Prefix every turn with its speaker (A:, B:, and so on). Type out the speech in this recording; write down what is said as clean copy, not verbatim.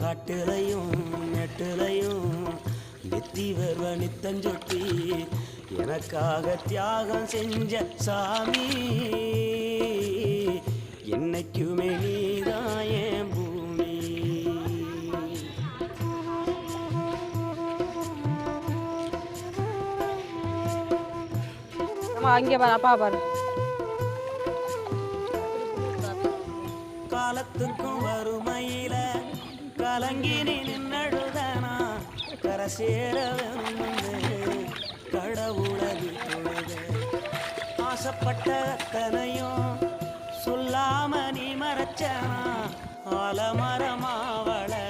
A: காட்டுலையும் நெட்டுலையும் நெத்தி வருவ நித்தஞ்சொட்டி எனக்காக தியாகம் செஞ்ச சாமி என்னைக்குமே நீதான் என் பூமி.
B: அங்கே பாரு அப்பா பாரு.
A: காலத்துக்கும் வறுமையில கலங்கி நின்னழுதனா கரை சேர கடவுளது தொழுத ஆசைப்பட்ட அத்தனையும் சொல்லாம நீ மறைச்சனா ஆலமரமா வளர